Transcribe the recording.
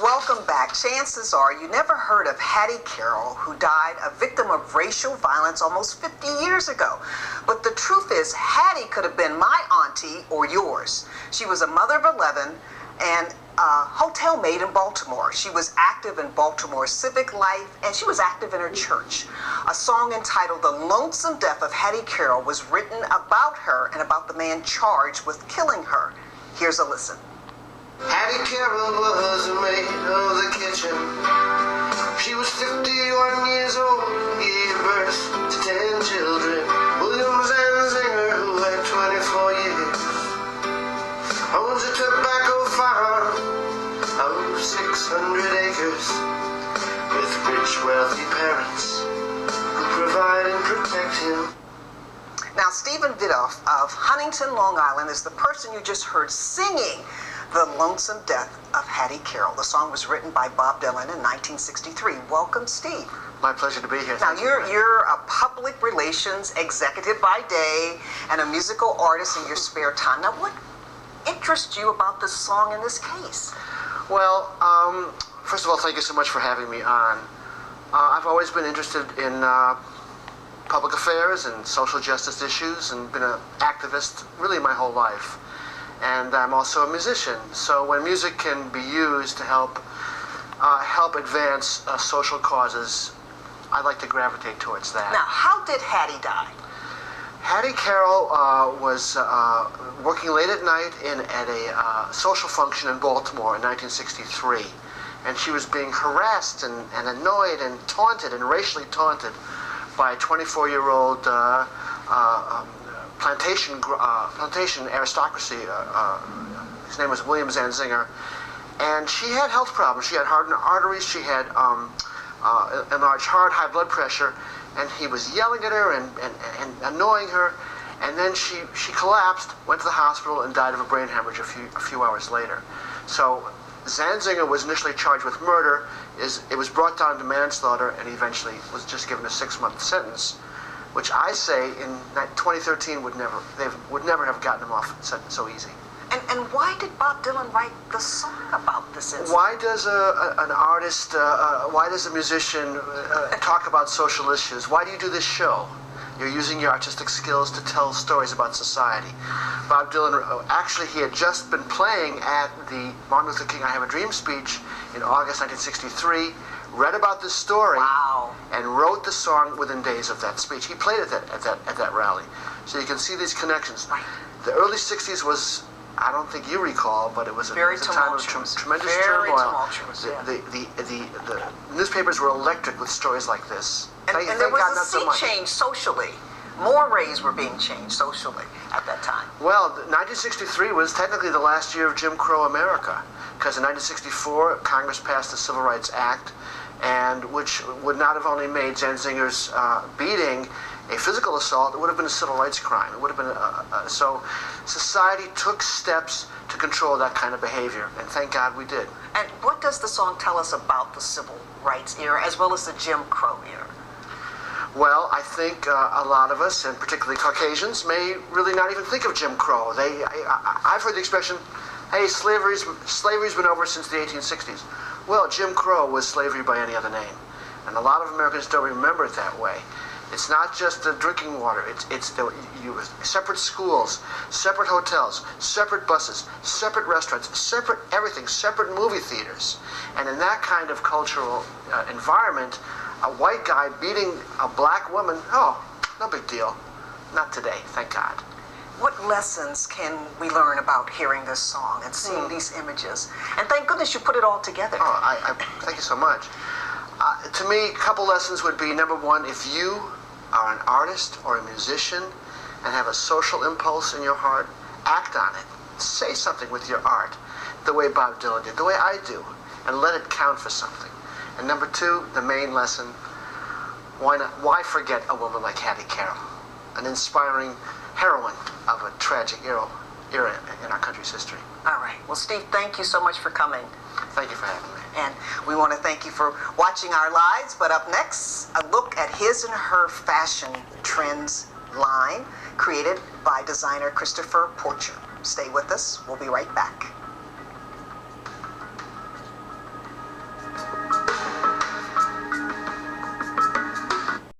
Welcome back. Chances are you never heard of Hattie Carroll, who died a victim of racial violence almost 50 years ago. But the truth is, Hattie could have been my auntie or yours. She was a mother of 11 and a hotel maid in Baltimore. She was active in Baltimore's civic life, and she was active in her church. A song entitled "The Lonesome Death of Hattie Carroll" was written about her and about the man charged with killing her. Here's a listen. Hattie Carroll was a maid of the kitchen. She was 51 years old and gave birth to 10 children. Williams and Zinger, who had 24 years, owns a tobacco farm of 600 acres with rich, wealthy parents who provide and protect him. Now, Stephen Vitoff of Huntington, Long Island, is the person you just heard singing "The Lonesome Death of Hattie Carroll." The song was written by Bob Dylan in 1963. Welcome, Steve. My pleasure to be here. Now, you're a public relations executive by day and a musical artist in your spare time. Now, what interests you about this song in this case? Well, first of all, thank you so much for having me on. I've always been interested in public affairs and social justice issues and been an activist really my whole life. And I'm also a musician, so when music can be used to help advance social causes, I like to gravitate towards that. Now, how did Hattie die? Hattie Carroll was working late at night at a social function in Baltimore in 1963, and she was being harassed and annoyed and taunted and racially taunted by a 24-year-old plantation aristocracy. His name was Williams and Zinger, and she had health problems. She had hardened arteries. She had enlarged heart, high blood pressure, and he was yelling at her and annoying her. And then she collapsed, went to the hospital, and died of a brain hemorrhage a few hours later. So Zanzinger was initially charged with murder. It was brought down to manslaughter, and he eventually was just given a 6-month sentence, which I say in 2013 would never have gotten him off so easy. And why did Bob Dylan write the song about this incident? Why does an artist, why does a musician talk about social issues? Why do you do this show? You're using your artistic skills to tell stories about society. Bob Dylan, actually, he had just been playing at the Martin Luther King I Have a Dream speech in August 1963, read about this story, wow, and wrote the song within days of that speech. He played at that rally. So you can see these connections. Right. The early 60s was, I don't think you recall, but it was a time of tremendous very turmoil. Tumultuous, yeah. The newspapers were electric with stories like this. And there was a sea change socially. Mores were being changed socially at that time. Well, 1963 was technically the last year of Jim Crow America, because in 1964 Congress passed the Civil Rights Act, and which would not have only made Zanzinger's beating a physical assault, it would have been a civil rights crime. It would have been so society took steps to control that kind of behavior, and thank God we did. And what does the song tell us about the civil rights era as well as the Jim Crow era? Well, I think a lot of us, and particularly Caucasians, may really not even think of Jim Crow. I've heard the expression, hey, slavery's been over since the 1860s. Well, Jim Crow was slavery by any other name. And a lot of Americans don't remember it that way. It's not just the drinking water. It's separate schools, separate hotels, separate buses, separate restaurants, separate everything, separate movie theaters. And in that kind of cultural environment, a white guy beating a black woman, oh, no big deal. Not today, thank God. What lessons can we learn about hearing this song and seeing these images? And thank goodness you put it all together. Oh, I thank you so much. To me, a couple lessons would be, number one, if you are an artist or a musician and have a social impulse in your heart, act on it. Say something with your art, the way Bob Dylan did, the way I do, and let it count for something. And number two, the main lesson, why forget a woman like Hattie Carroll, an inspiring heroine of a tragic era in our country's history. All right. Well, Steve, thank you so much for coming. Thank you for having me. And we want to thank you for watching our lives. But up next, a look at his and her fashion trends line created by designer Christopher Porcher. Stay with us. We'll be right back.